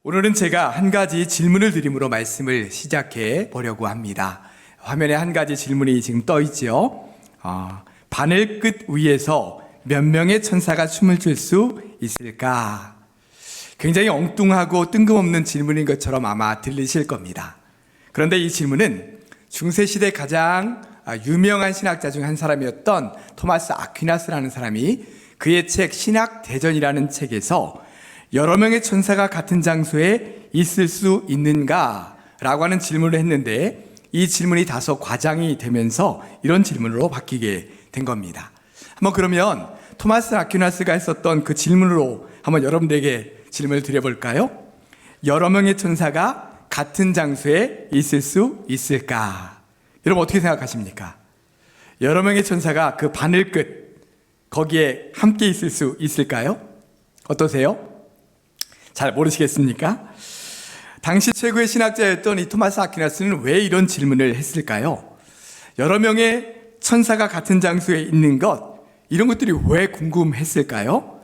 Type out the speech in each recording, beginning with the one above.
오늘은 제가 한 가지 질문을 드림으로 말씀을 시작해 보려고 합니다. 화면에 한 가지 질문이 지금 떠 있죠. 바늘 끝 위에서 몇 명의 천사가 춤을 출 수 있을까? 굉장히 엉뚱하고 뜬금없는 질문인 것처럼 아마 들리실 겁니다. 그런데 이 질문은 중세시대 가장 유명한 신학자 중 한 사람이었던 토마스 아퀴나스라는 사람이 그의 책 신학대전이라는 책에서 여러 명의 천사가 같은 장소에 있을 수 있는가? 라고 하는 질문을 했는데 이 질문이 다소 과장이 되면서 이런 질문으로 바뀌게 된 겁니다. 한번 그러면 토마스 아퀴나스가 했었던 그 질문으로 한번 여러분들에게 질문을 드려볼까요? 여러 명의 천사가 같은 장소에 있을 수 있을까? 여러분 어떻게 생각하십니까? 여러 명의 천사가 그 바늘 끝 거기에 함께 있을 수 있을까요? 어떠세요? 잘 모르시겠습니까? 당시 최고의 신학자였던 이 토마스 아퀴나스는 왜 이런 질문을 했을까요? 여러 명의 천사가 같은 장소에 있는 것, 이런 것들이 왜 궁금했을까요?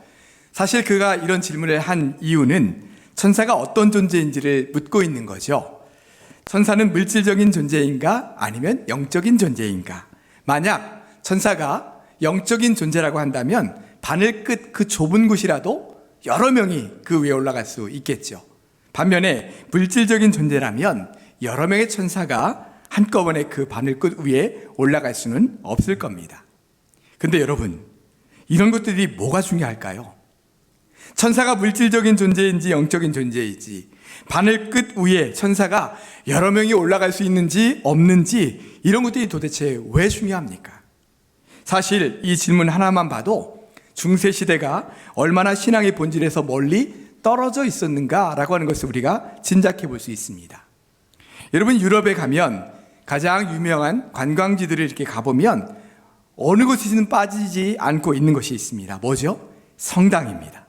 사실 그가 이런 질문을 한 이유는 천사가 어떤 존재인지를 묻고 있는 거죠. 천사는 물질적인 존재인가 아니면 영적인 존재인가? 만약 천사가 영적인 존재라고 한다면 바늘 끝 그 좁은 곳이라도 여러 명이 그 위에 올라갈 수 있겠죠. 반면에 물질적인 존재라면 여러 명의 천사가 한꺼번에 그 바늘 끝 위에 올라갈 수는 없을 겁니다. 근데 여러분, 이런 것들이 뭐가 중요할까요? 천사가 물질적인 존재인지 영적인 존재인지, 바늘 끝 위에 천사가 여러 명이 올라갈 수 있는지 없는지, 이런 것들이 도대체 왜 중요합니까? 사실 이 질문 하나만 봐도 중세시대가 얼마나 신앙의 본질에서 멀리 떨어져 있었는가라고 하는 것을 우리가 짐작해 볼 수 있습니다. 여러분, 유럽에 가면 가장 유명한 관광지들을 이렇게 가보면 어느 곳이든 빠지지 않고 있는 것이 있습니다. 뭐죠? 성당입니다.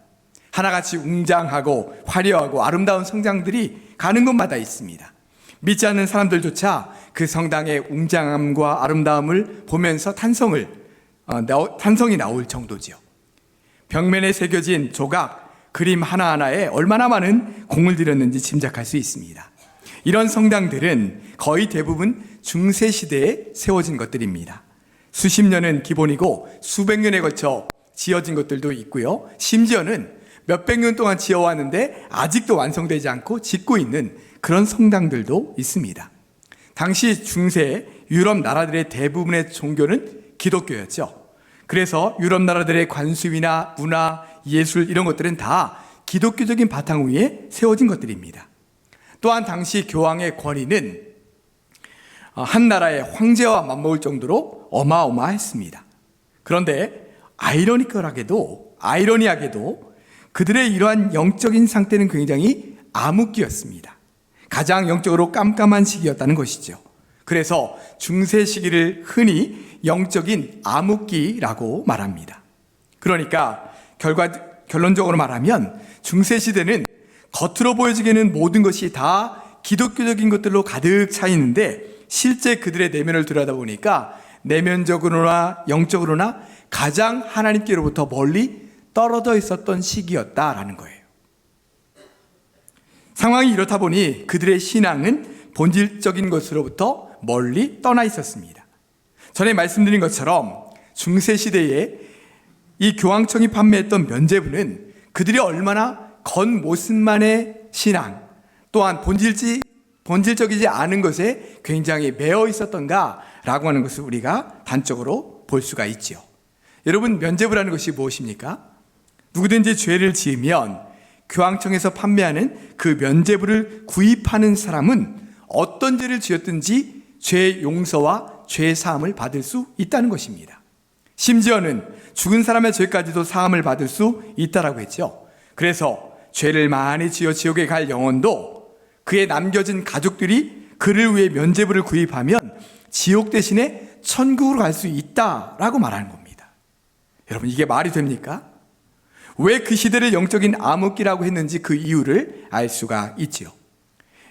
하나같이 웅장하고 화려하고 아름다운 성당들이 가는 곳마다 있습니다. 믿지 않는 사람들조차 그 성당의 웅장함과 아름다움을 보면서 탄성이 나올 정도지요. 벽면에 새겨진 조각, 그림 하나하나에 얼마나 많은 공을 들였는지 짐작할 수 있습니다. 이런 성당들은 거의 대부분 중세시대에 세워진 것들입니다. 수십 년은 기본이고 수백 년에 걸쳐 지어진 것들도 있고요. 심지어는 몇백 년 동안 지어왔는데 아직도 완성되지 않고 짓고 있는 그런 성당들도 있습니다. 당시 중세 유럽 나라들의 대부분의 종교는 기독교였죠. 그래서 유럽 나라들의 관습이나 문화, 예술 이런 것들은 다 기독교적인 바탕 위에 세워진 것들입니다. 또한 당시 교황의 권위는 한 나라의 황제와 맞먹을 정도로 어마어마했습니다. 그런데 아이러니하게도 그들의 이러한 영적인 상태는 굉장히 암흑기였습니다. 가장 영적으로 깜깜한 시기였다는 것이죠. 그래서 중세 시기를 흔히 영적인 암흑기라고 말합니다. 그러니까 결론적으로 말하면 중세 시대는 겉으로 보여지기에는 모든 것이 다 기독교적인 것들로 가득 차 있는데 실제 그들의 내면을 들여다보니까 내면적으로나 영적으로나 가장 하나님께로부터 멀리 떨어져 있었던 시기였다라는 거예요. 상황이 이렇다 보니 그들의 신앙은 본질적인 것으로부터 멀리 떠나 있었습니다. 전에 말씀드린 것처럼 중세시대에 이 교황청이 판매했던 면죄부는 그들이 얼마나 겉모습만의 신앙 또한 본질적이지 않은 것에 굉장히 매여 있었던가라고 하는 것을 우리가 단적으로 볼 수가 있죠. 여러분, 면죄부라는 것이 무엇입니까? 누구든지 죄를 지으면 교황청에서 판매하는 그 면죄부를 구입하는 사람은 어떤 죄를 지었든지 죄 용서와 죄 사함을 받을 수 있다는 것입니다. 심지어는 죽은 사람의 죄까지도 사함을 받을 수 있다라고 했죠. 그래서 죄를 많이 지어 지옥에 갈 영혼도 그의 남겨진 가족들이 그를 위해 면죄부를 구입하면 지옥 대신에 천국으로 갈 수 있다라고 말하는 겁니다. 여러분, 이게 말이 됩니까? 왜 그 시대를 영적인 암흑기라고 했는지 그 이유를 알 수가 있지요.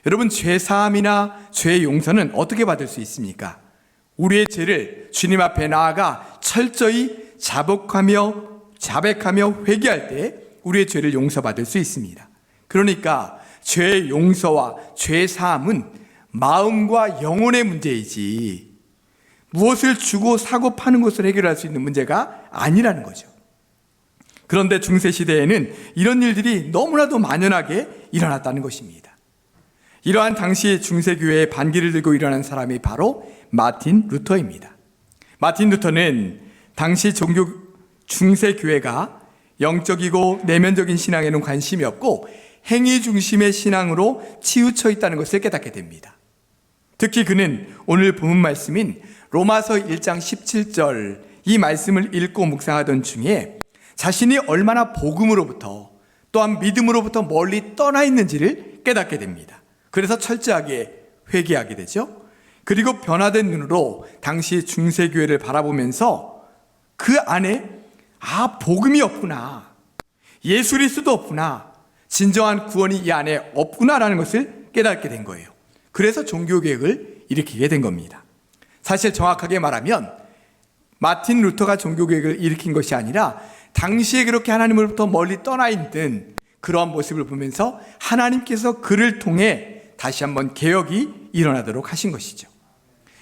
여러분, 죄 사함이나 죄 용서는 어떻게 받을 수 있습니까? 우리의 죄를 주님 앞에 나아가 철저히 자백하며 회개할 때 우리의 죄를 용서받을 수 있습니다. 그러니까 죄의 용서와 죄 사함은 마음과 영혼의 문제이지 무엇을 주고 사고 파는 것을 해결할 수 있는 문제가 아니라는 거죠. 그런데 중세시대에는 이런 일들이 너무나도 만연하게 일어났다는 것입니다. 이러한 당시 중세교회의 반기를 들고 일어난 사람이 바로 마틴 루터입니다. 마틴 루터는 당시 중세교회가 영적이고 내면적인 신앙에는 관심이 없고 행위 중심의 신앙으로 치우쳐 있다는 것을 깨닫게 됩니다. 특히 그는 오늘 본문 말씀인 로마서 1장 17절 이 말씀을 읽고 묵상하던 중에 자신이 얼마나 복음으로부터 또한 믿음으로부터 멀리 떠나 있는지를 깨닫게 됩니다. 그래서 철저하게 회개하게 되죠. 그리고 변화된 눈으로 당시 중세교회를 바라보면서 그 안에 복음이 없구나, 예수 그리스도 없구나, 진정한 구원이 이 안에 없구나라는 것을 깨닫게 된 거예요. 그래서 종교개혁을 일으키게 된 겁니다. 사실 정확하게 말하면 마틴 루터가 종교개혁을 일으킨 것이 아니라 당시에 그렇게 하나님으로부터 멀리 떠나 있는 그러한 모습을 보면서 하나님께서 그를 통해 다시 한번 개혁이 일어나도록 하신 것이죠.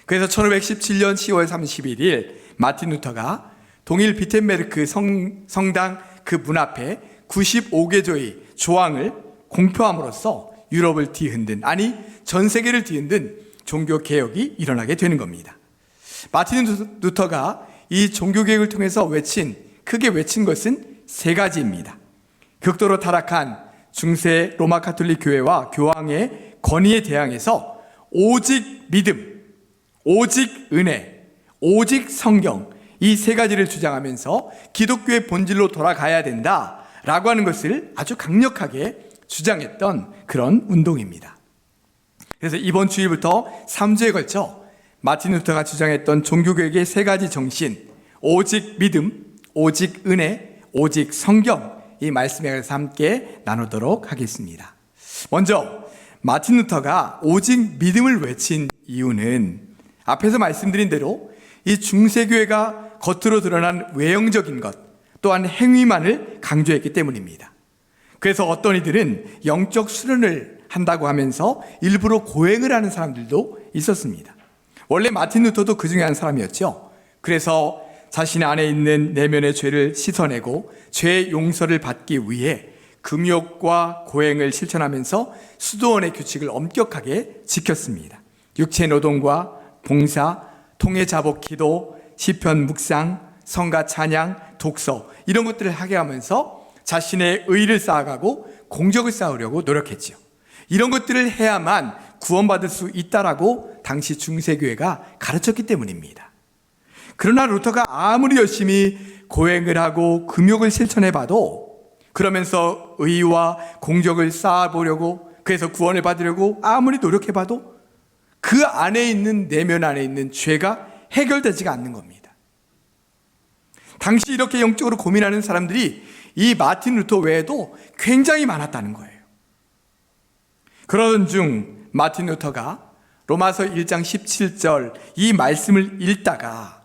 그래서 1517년 10월 31일 마틴 루터가 동일 비텐베르크 성당 그 문 앞에 95개조의 조항을 공표함으로써 유럽을 뒤흔든, 아니 전 세계를 뒤흔든 종교개혁이 일어나게 되는 겁니다. 마틴 루터가 이 종교개혁을 통해서 크게 외친 것은 세 가지입니다. 극도로 타락한 중세 로마 가톨릭 교회와 교황의 권위에 대항해서 오직 믿음, 오직 은혜, 오직 성경 이 세 가지를 주장하면서 기독교의 본질로 돌아가야 된다라고 하는 것을 아주 강력하게 주장했던 그런 운동입니다. 그래서 이번 주일부터 3주에 걸쳐 마틴 루터가 주장했던 종교개혁의 세 가지 정신, 오직 믿음, 오직 은혜, 오직 성경 이 말씀에 대해서 함께 나누도록 하겠습니다. 먼저 마틴 루터가 오직 믿음을 외친 이유는 앞에서 말씀드린 대로 이 중세교회가 겉으로 드러난 외형적인 것 또한 행위만을 강조했기 때문입니다. 그래서 어떤 이들은 영적 수련을 한다고 하면서 일부러 고행을 하는 사람들도 있었습니다. 원래 마틴 루터도 그 중에 한 사람이었죠. 그래서 자신 안에 있는 내면의 죄를 씻어내고 죄의 용서를 받기 위해 금욕과 고행을 실천하면서 수도원의 규칙을 엄격하게 지켰습니다. 육체 노동과 봉사, 통회 자복 기도, 시편 묵상, 성가 찬양, 독서 이런 것들을 하게 하면서 자신의 의를 쌓아가고 공적을 쌓으려고 노력했죠. 이런 것들을 해야만 구원받을 수 있다라고 당시 중세교회가 가르쳤기 때문입니다. 그러나 루터가 아무리 열심히 고행을 하고 금욕을 실천해봐도 그러면서 의와 공적을 쌓아보려고 그래서 구원을 받으려고 아무리 노력해봐도 그 안에 있는 내면 안에 있는 죄가 해결되지가 않는 겁니다. 당시 이렇게 영적으로 고민하는 사람들이 이 마틴 루터 외에도 굉장히 많았다는 거예요. 그러던 중 마틴 루터가 로마서 1장 17절 이 말씀을 읽다가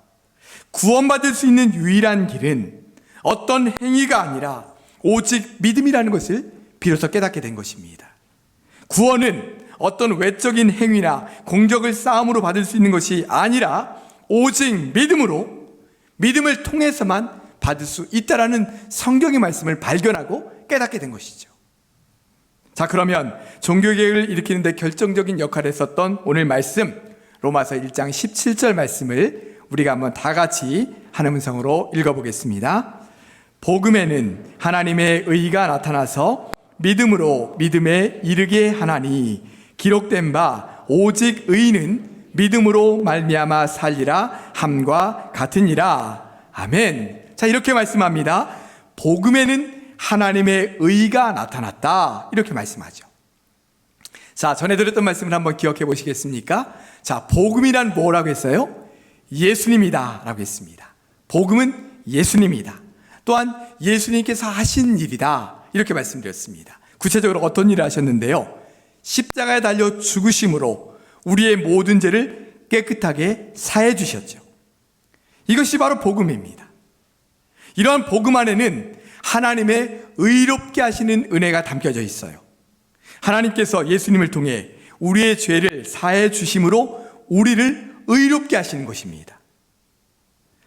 구원받을 수 있는 유일한 길은 어떤 행위가 아니라 오직 믿음이라는 것을 비로소 깨닫게 된 것입니다. 구원은 어떤 외적인 행위나 공적을 쌓음으로 받을 수 있는 것이 아니라 오직 믿음을 통해서만 받을 수 있다라는 성경의 말씀을 발견하고 깨닫게 된 것이죠. 자, 그러면 종교개혁을 일으키는 데 결정적인 역할을 했었던 오늘 말씀 로마서 1장 17절 말씀을 우리가 한번 다 같이 한 음성으로 읽어보겠습니다. 복음에는 하나님의 의가 나타나서 믿음으로 믿음에 이르게 하나니 기록된 바 오직 의인은 믿음으로 말미암아 살리라 함과 같으니라. 아멘. 자, 이렇게 말씀합니다. 복음에는 하나님의 의가 나타났다 이렇게 말씀하죠. 자, 전에 들었던 말씀을 한번 기억해 보시겠습니까? 자, 복음이란 뭐라고 했어요? 예수님이다 라고 했습니다. 복음은 예수님이다. 또한 예수님께서 하신 일이다 이렇게 말씀드렸습니다. 구체적으로 어떤 일을 하셨는데요? 십자가에 달려 죽으심으로 우리의 모든 죄를 깨끗하게 사해 주셨죠. 이것이 바로 복음입니다. 이러한 복음 안에는 하나님의 의롭게 하시는 은혜가 담겨져 있어요. 하나님께서 예수님을 통해 우리의 죄를 사해 주심으로 우리를 의롭게 하시는 것입니다.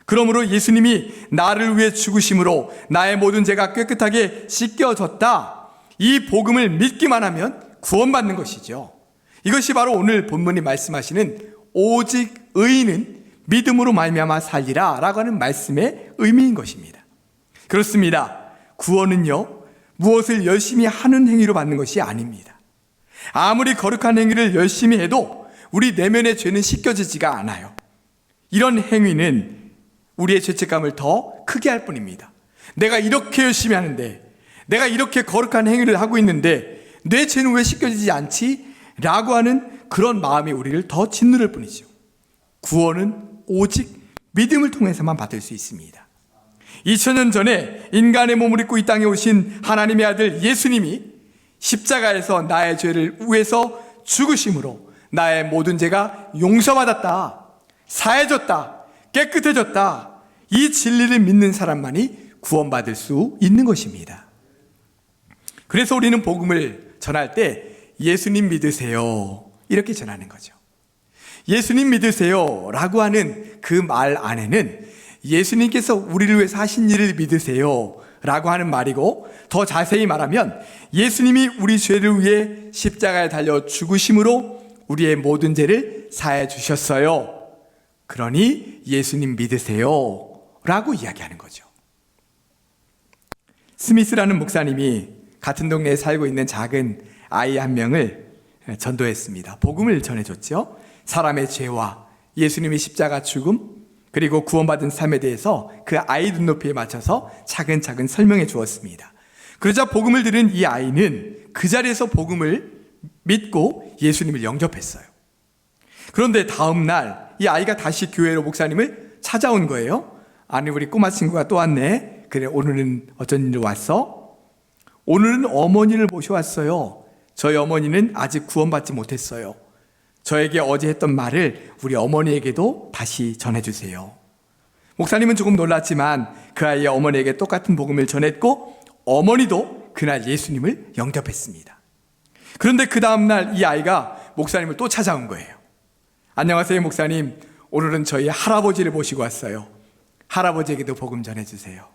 그러므로 예수님이 나를 위해 죽으심으로 나의 모든 죄가 깨끗하게 씻겨졌다. 이 복음을 믿기만 하면 구원받는 것이죠. 이것이 바로 오늘 본문이 말씀하시는 오직 의인은 믿음으로 말미암아 살리라 라고 하는 말씀의 의미인 것입니다. 그렇습니다. 구원은요, 무엇을 열심히 하는 행위로 받는 것이 아닙니다. 아무리 거룩한 행위를 열심히 해도 우리 내면의 죄는 씻겨지지가 않아요. 이런 행위는 우리의 죄책감을 더 크게 할 뿐입니다. 내가 이렇게 열심히 하는데, 내가 이렇게 거룩한 행위를 하고 있는데 내 죄는 왜 씻겨지지 않지? 라고 하는 그런 마음이 우리를 더 짓누를 뿐이죠. 구원은 오직 믿음을 통해서만 받을 수 있습니다. 2000년 전에 인간의 몸을 입고 이 땅에 오신 하나님의 아들 예수님이 십자가에서 나의 죄를 위해서 죽으심으로 나의 모든 죄가 용서받았다, 사해졌다, 깨끗해졌다. 이 진리를 믿는 사람만이 구원받을 수 있는 것입니다. 그래서 우리는 복음을 전할 때 예수님 믿으세요 이렇게 전하는 거죠. 예수님 믿으세요 라고 하는 그 말 안에는 예수님께서 우리를 위해서 하신 일을 믿으세요 라고 하는 말이고, 더 자세히 말하면 예수님이 우리 죄를 위해 십자가에 달려 죽으심으로 우리의 모든 죄를 사해 주셨어요. 그러니 예수님 믿으세요 라고 이야기하는 거죠. 스미스라는 목사님이 같은 동네에 살고 있는 작은 아이 한 명을 전도했습니다. 복음을 전해줬죠. 사람의 죄와 예수님의 십자가 죽음, 그리고 구원받은 삶에 대해서 그 아이 눈높이에 맞춰서 차근차근 설명해 주었습니다. 그러자 복음을 들은 이 아이는 그 자리에서 복음을 믿고 예수님을 영접했어요. 그런데 다음 날 이 아이가 다시 교회로 목사님을 찾아온 거예요. 아니, 우리 꼬마 친구가 또 왔네. 그래, 오늘은 어쩐 일로 왔어? 오늘은 어머니를 모셔왔어요. 저희 어머니는 아직 구원받지 못했어요. 저에게 어제 했던 말을 우리 어머니에게도 다시 전해주세요. 목사님은 조금 놀랐지만 그 아이의 어머니에게 똑같은 복음을 전했고, 어머니도 그날 예수님을 영접했습니다. 그런데 그 다음날 이 아이가 목사님을 또 찾아온 거예요. 안녕하세요 목사님, 오늘은 저희 할아버지를 모시고 왔어요. 할아버지에게도 복음 전해주세요.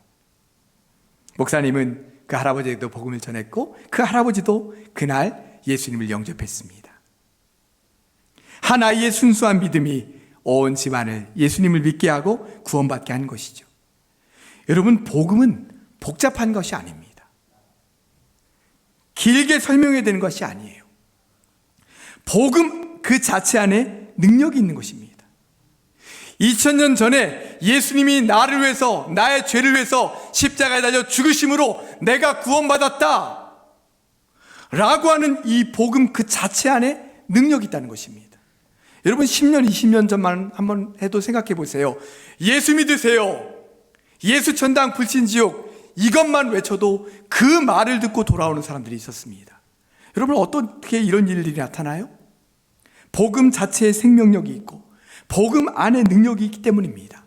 목사님은 그 할아버지에게도 복음을 전했고, 그 할아버지도 그날 예수님을 영접했습니다. 한 아이의 순수한 믿음이 온 집안을 예수님을 믿게 하고 구원받게 한 것이죠. 여러분, 복음은 복잡한 것이 아닙니다. 길게 설명해야 되는 것이 아니에요. 복음 그 자체 안에 능력이 있는 것입니다. 2000년 전에 예수님이 나를 위해서, 나의 죄를 위해서 십자가에 달려 죽으심으로 내가 구원받았다 라고 하는 이 복음 그 자체 안에 능력이 있다는 것입니다. 여러분, 10년, 20년 전만 한번 해도 생각해 보세요. 예수 믿으세요, 예수 천당 불신지옥, 이것만 외쳐도 그 말을 듣고 돌아오는 사람들이 있었습니다. 여러분, 어떻게 이런 일들이 나타나요? 복음 자체에 생명력이 있고 복음 안에 능력이 있기 때문입니다.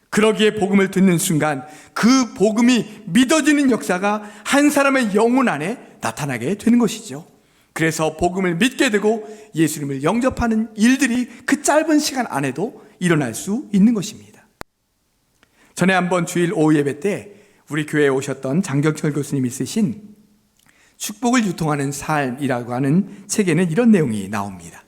그러기에 복음을 듣는 순간 그 복음이 믿어지는 역사가 한 사람의 영혼 안에 나타나게 되는 것이죠. 그래서 복음을 믿게 되고 예수님을 영접하는 일들이 그 짧은 시간 안에도 일어날 수 있는 것입니다. 전에 한번 주일 오후 예배 때 우리 교회에 오셨던 장경철 교수님이 쓰신 축복을 유통하는 삶이라고 하는 책에는 이런 내용이 나옵니다.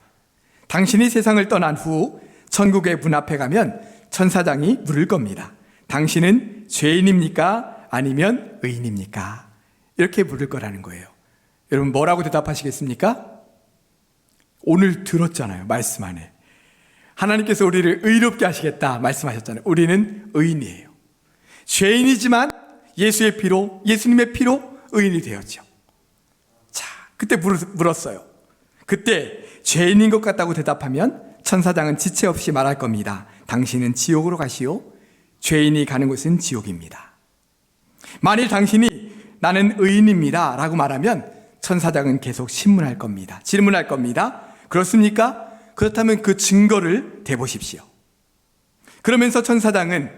당신이 세상을 떠난 후 천국의 문 앞에 가면 천사장이 물을 겁니다. 당신은 죄인입니까? 아니면 의인입니까? 이렇게 물을 거라는 거예요. 여러분, 뭐라고 대답하시겠습니까? 오늘 들었잖아요. 말씀 안에 하나님께서 우리를 의롭게 하시겠다 말씀하셨잖아요. 우리는 의인이에요. 죄인이지만 예수의 피로, 예수님의 피로 의인이 되었죠. 자, 그때 물었어요. 그때 죄인인 것 같다고 대답하면 천사장은 지체 없이 말할 겁니다. 당신은 지옥으로 가시오. 죄인이 가는 곳은 지옥입니다. 만일 당신이 나는 의인입니다 라고 말하면 천사장은 계속 신문할 겁니다. 질문할 겁니다. 그렇습니까? 그렇다면 그 증거를 대보십시오. 그러면서 천사장은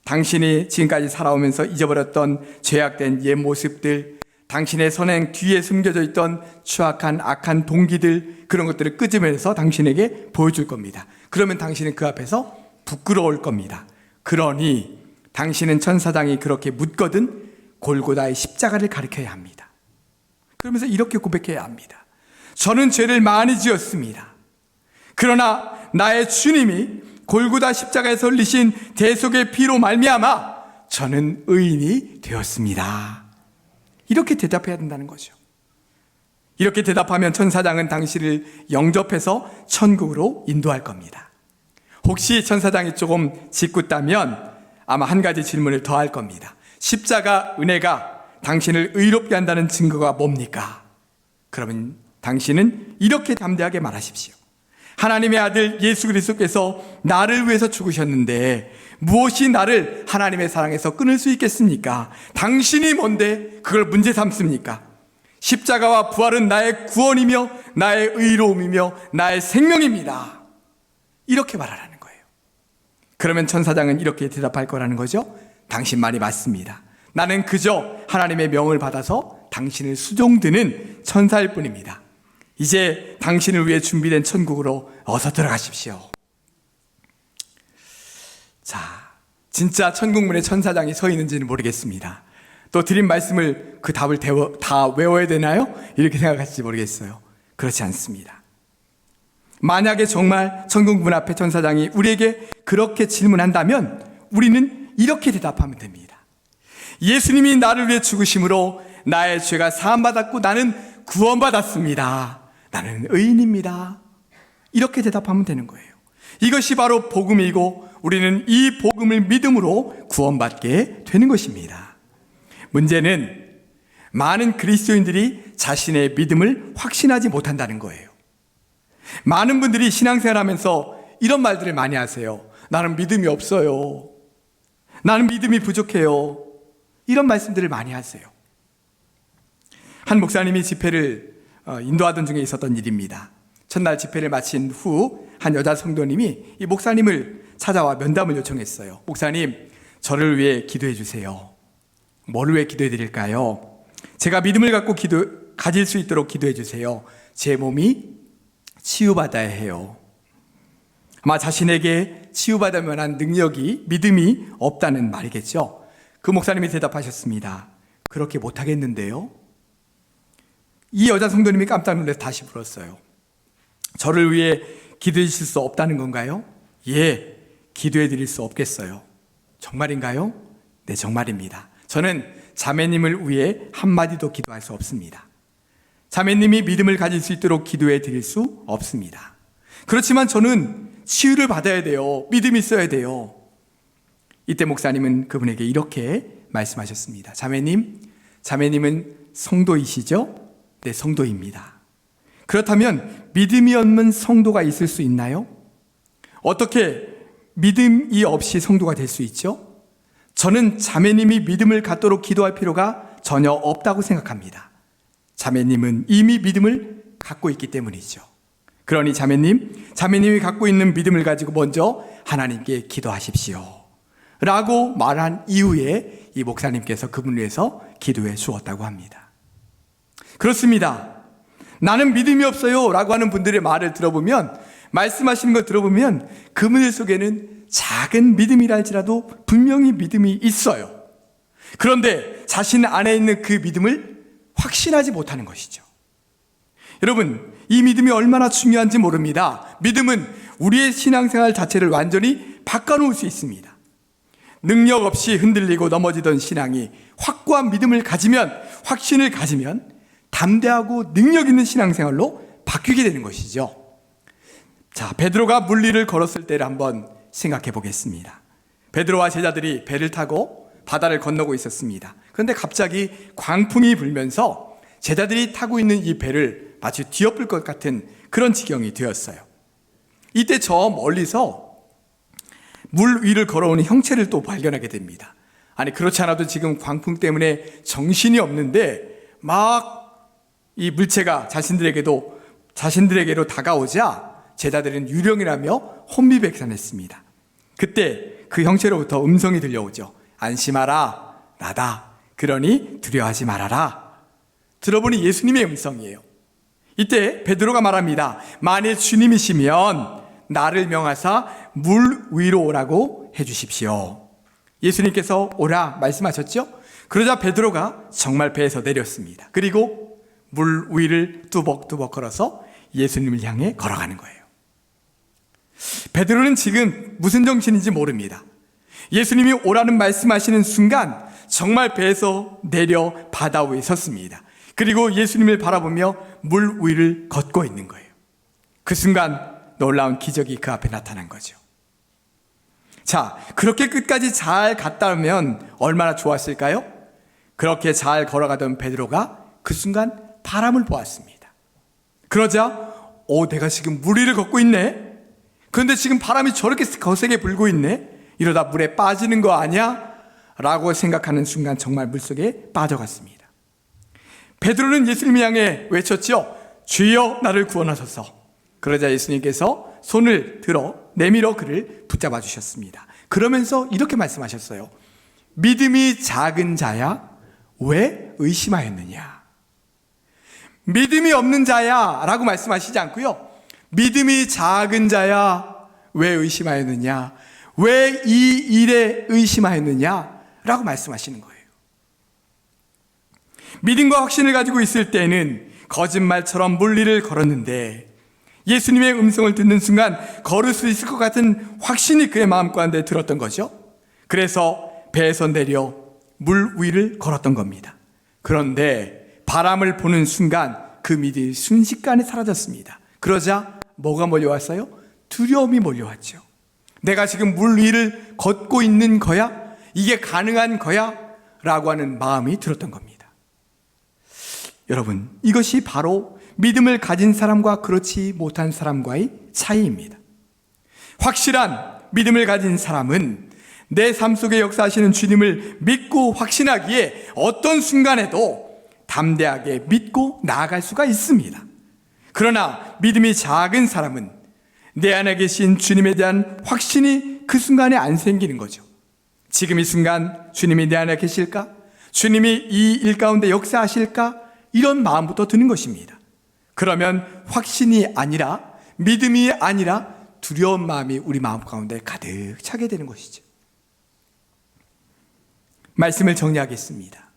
당신이 지금까지 살아오면서 잊어버렸던 죄악된 옛 모습들, 당신의 선행 뒤에 숨겨져 있던 추악한 악한 동기들, 그런 것들을 끄집어내서 당신에게 보여줄 겁니다. 그러면 당신은 그 앞에서 부끄러울 겁니다. 그러니 당신은 천사장이 그렇게 묻거든 골고다의 십자가를 가리켜야 합니다. 그러면서 이렇게 고백해야 합니다. 저는 죄를 많이 지었습니다. 그러나 나의 주님이 골고다 십자가에서 흘리신 대속의 피로 말미암아 저는 의인이 되었습니다. 이렇게 대답해야 된다는 거죠. 이렇게 대답하면 천사장은 당신을 영접해서 천국으로 인도할 겁니다. 혹시 천사장이 조금 짓궂다면 아마 한 가지 질문을 더 할 겁니다. 십자가 은혜가 당신을 의롭게 한다는 증거가 뭡니까? 그러면 당신은 이렇게 담대하게 말하십시오. 하나님의 아들 예수 그리스도께서 나를 위해서 죽으셨는데 무엇이 나를 하나님의 사랑에서 끊을 수 있겠습니까? 당신이 뭔데 그걸 문제 삼습니까? 십자가와 부활은 나의 구원이며 나의 의로움이며 나의 생명입니다. 이렇게 말하라는 거예요. 그러면 천사장은 이렇게 대답할 거라는 거죠. 당신 말이 맞습니다. 나는 그저 하나님의 명을 받아서 당신을 수종드는 천사일 뿐입니다. 이제 당신을 위해 준비된 천국으로 어서 들어가십시오. 자, 진짜 천국문에 천사장이 서 있는지는 모르겠습니다. 또 드린 말씀을 그 답을 다 외워야 되나요? 이렇게 생각하실지 모르겠어요. 그렇지 않습니다. 만약에 정말 천국문 앞에 천사장이 우리에게 그렇게 질문한다면 우리는 이렇게 대답하면 됩니다. 예수님이 나를 위해 죽으심으로 나의 죄가 사함받았고 나는 구원받았습니다. 나는 의인입니다. 이렇게 대답하면 되는 거예요. 이것이 바로 복음이고 우리는 이 복음을 믿음으로 구원받게 되는 것입니다. 문제는 많은 그리스도인들이 자신의 믿음을 확신하지 못한다는 거예요. 많은 분들이 신앙생활하면서 이런 말들을 많이 하세요. 나는 믿음이 없어요. 나는 믿음이 부족해요. 이런 말씀들을 많이 하세요. 한 목사님이 집회를 인도하던 중에 있었던 일입니다. 첫날 집회를 마친 후 한 여자 성도님이 이 목사님을 찾아와 면담을 요청했어요. 목사님, 저를 위해 기도해 주세요. 뭐를 위해 기도해 드릴까요? 제가 믿음을 갖고 가질 수 있도록 기도해 주세요. 제 몸이 치유받아야 해요. 아마 자신에게 치유받을 만한 능력이, 믿음이 없다는 말이겠죠. 그 목사님이 대답하셨습니다. 그렇게 못하겠는데요? 이 여자 성도님이 깜짝 놀라서 다시 물었어요. 저를 위해 기도해 주실 수 없다는 건가요? 예, 기도해 드릴 수 없겠어요. 정말인가요? 네, 정말입니다. 저는 자매님을 위해 한마디도 기도할 수 없습니다. 자매님이 믿음을 가질 수 있도록 기도해 드릴 수 없습니다. 그렇지만 저는 치유를 받아야 돼요. 믿음이 있어야 돼요. 이때 목사님은 그분에게 이렇게 말씀하셨습니다. 자매님은 성도이시죠? 네, 성도입니다. 그렇다면 믿음이 없는 성도가 있을 수 있나요? 어떻게 믿음이 없이 성도가 될 수 있죠? 저는 자매님이 믿음을 갖도록 기도할 필요가 전혀 없다고 생각합니다. 자매님은 이미 믿음을 갖고 있기 때문이죠. 그러니 자매님이 갖고 있는 믿음을 가지고 먼저 하나님께 기도하십시오 라고 말한 이후에 이 목사님께서 그분을 위해서 기도해 주었다고 합니다. 그렇습니다. 나는 믿음이 없어요 라고 하는 분들의 말을 들어보면, 말씀하시는 걸 들어보면 그분들 속에는 작은 믿음이라 할지라도 분명히 믿음이 있어요. 그런데 자신 안에 있는 그 믿음을 확신하지 못하는 것이죠. 여러분, 이 믿음이 얼마나 중요한지 모릅니다. 믿음은 우리의 신앙생활 자체를 완전히 바꿔놓을 수 있습니다. 능력 없이 흔들리고 넘어지던 신앙이 확고한 믿음을 가지면, 확신을 가지면 담대하고 능력 있는 신앙생활로 바뀌게 되는 것이죠. 자, 베드로가 물 위를 걸었을 때를 한번 생각해 보겠습니다. 베드로와 제자들이 배를 타고 바다를 건너고 있었습니다. 그런데 갑자기 광풍이 불면서 제자들이 타고 있는 이 배를 마치 뒤엎을 것 같은 그런 지경이 되었어요. 이때 저 멀리서 물 위를 걸어오는 형체를 또 발견하게 됩니다. 아니, 그렇지 않아도 지금 광풍 때문에 정신이 없는데 막 이 물체가 자신들에게로 다가오자 제자들은 유령이라며 혼비백산했습니다. 그때 그 형체로부터 음성이 들려오죠. 안심하라, 나다. 그러니 두려워하지 말아라. 들어보니 예수님의 음성이에요. 이때 베드로가 말합니다. 만일 주님이시면 나를 명하사 물 위로 오라고 해주십시오. 예수님께서 오라 말씀하셨죠? 그러자 베드로가 정말 배에서 내렸습니다. 그리고 물 위를 뚜벅뚜벅 걸어서 예수님을 향해 걸어가는 거예요. 베드로는 지금 무슨 정신인지 모릅니다. 예수님이 오라는 말씀하시는 순간 정말 배에서 내려 바다 위에 섰습니다. 그리고 예수님을 바라보며 물 위를 걷고 있는 거예요. 그 순간 놀라운 기적이 그 앞에 나타난 거죠. 자, 그렇게 끝까지 잘 갔다 오면 얼마나 좋았을까요? 그렇게 잘 걸어가던 베드로가 그 순간 바람을 보았습니다. 그러자 내가 지금 물 위를 걷고 있네. 그런데 지금 바람이 저렇게 거세게 불고 있네. 이러다 물에 빠지는 거 아니야? 라고 생각하는 순간 정말 물속에 빠져갔습니다. 베드로는 예수님을 향해 외쳤죠. 주여 나를 구원하소서. 그러자 예수님께서 손을 들어 내밀어 그를 붙잡아 주셨습니다. 그러면서 이렇게 말씀하셨어요. 믿음이 작은 자야 왜 의심하였느냐. 믿음이 없는 자야 라고 말씀하시지 않고요. 믿음이 작은 자야 왜 의심하였느냐, 왜 이 일에 의심하였느냐 라고 말씀하시는 거예요. 믿음과 확신을 가지고 있을 때는 거짓말처럼 물 위를 걸었는데 예수님의 음성을 듣는 순간 걸을 수 있을 것 같은 확신이 그의 마음 가운데 들었던 거죠. 그래서 배에서 내려 물 위를 걸었던 겁니다. 그런데 바람을 보는 순간 그 믿음이 순식간에 사라졌습니다. 그러자 뭐가 몰려왔어요? 두려움이 몰려왔죠. 내가 지금 물 위를 걷고 있는 거야? 이게 가능한 거야? 라고 하는 마음이 들었던 겁니다. 여러분, 이것이 바로 믿음을 가진 사람과 그렇지 못한 사람과의 차이입니다. 확실한 믿음을 가진 사람은 내 삶 속에 역사하시는 주님을 믿고 확신하기에 어떤 순간에도 담대하게 믿고 나아갈 수가 있습니다. 그러나 믿음이 작은 사람은 내 안에 계신 주님에 대한 확신이 그 순간에 안 생기는 거죠. 지금 이 순간 주님이 내 안에 계실까? 주님이 이 일 가운데 역사하실까? 이런 마음부터 드는 것입니다. 그러면 확신이 아니라 믿음이 아니라 두려운 마음이 우리 마음 가운데 가득 차게 되는 것이죠. 말씀을 정리하겠습니다.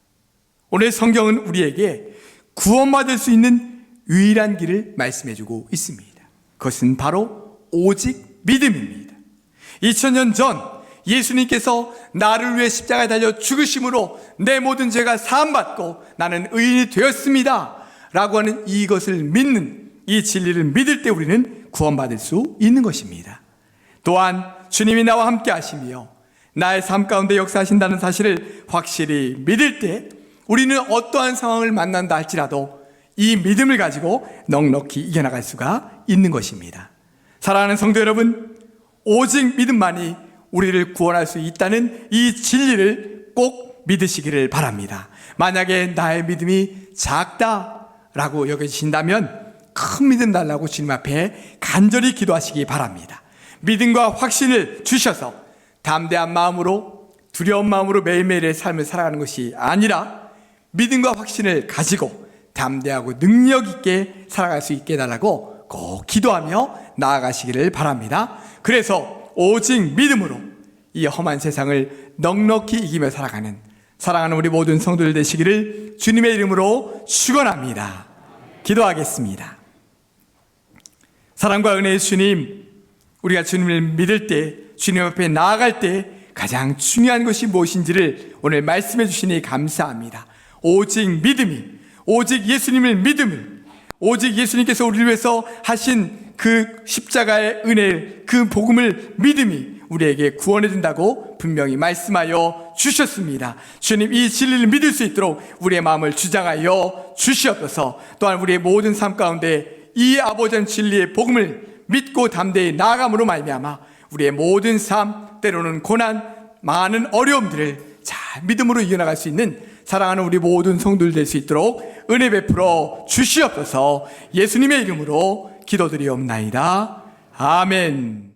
오늘 성경은 우리에게 구원받을 수 있는 유일한 길을 말씀해주고 있습니다. 그것은 바로 오직 믿음입니다. 2000년 전 예수님께서 나를 위해 십자가에 달려 죽으심으로 내 모든 죄가 사함받고 나는 의인이 되었습니다 라고 하는 이것을 믿는 이 진리를 믿을 때 우리는 구원받을 수 있는 것입니다. 또한 주님이 나와 함께 하시며 나의 삶 가운데 역사하신다는 사실을 확실히 믿을 때 우리는 어떠한 상황을 만난다 할지라도 이 믿음을 가지고 넉넉히 이겨나갈 수가 있는 것입니다. 사랑하는 성도 여러분, 오직 믿음만이 우리를 구원할 수 있다는 이 진리를 꼭 믿으시기를 바랍니다. 만약에 나의 믿음이 작다라고 여겨지신다면 큰 믿음 달라고 주님 앞에 간절히 기도하시기 바랍니다. 믿음과 확신을 주셔서 담대한 마음으로 두려운 마음으로 매일매일의 삶을 살아가는 것이 아니라 믿음과 확신을 가지고 담대하고 능력 있게 살아갈 수 있게 해달라고 꼭 기도하며 나아가시기를 바랍니다. 그래서 오직 믿음으로 이 험한 세상을 넉넉히 이기며 살아가는 사랑하는 우리 모든 성도들 되시기를 주님의 이름으로 축원합니다. 기도하겠습니다. 사랑과 은혜의 주님, 우리가 주님을 믿을 때, 주님 앞에 나아갈 때 가장 중요한 것이 무엇인지를 오늘 말씀해 주시니 감사합니다. 오직 믿음이, 오직 예수님을 믿음을, 오직 예수님께서 우리를 위해서 하신 그 십자가의 은혜, 그 복음을 믿음이 우리에게 구원해 준다고 분명히 말씀하여 주셨습니다. 주님, 이 진리를 믿을 수 있도록 우리의 마음을 주장하여 주시옵소서. 또한 우리의 모든 삶 가운데 이 아버지 진리의 복음을 믿고 담대히 나아감으로 말미암아 우리의 모든 삶, 때로는 고난, 많은 어려움들을 잘 믿음으로 이겨나갈 수 있는 사랑하는 우리 모든 성도들 될 수 있도록 은혜 베풀어 주시옵소서. 예수님의 이름으로 기도드리옵나이다. 아멘.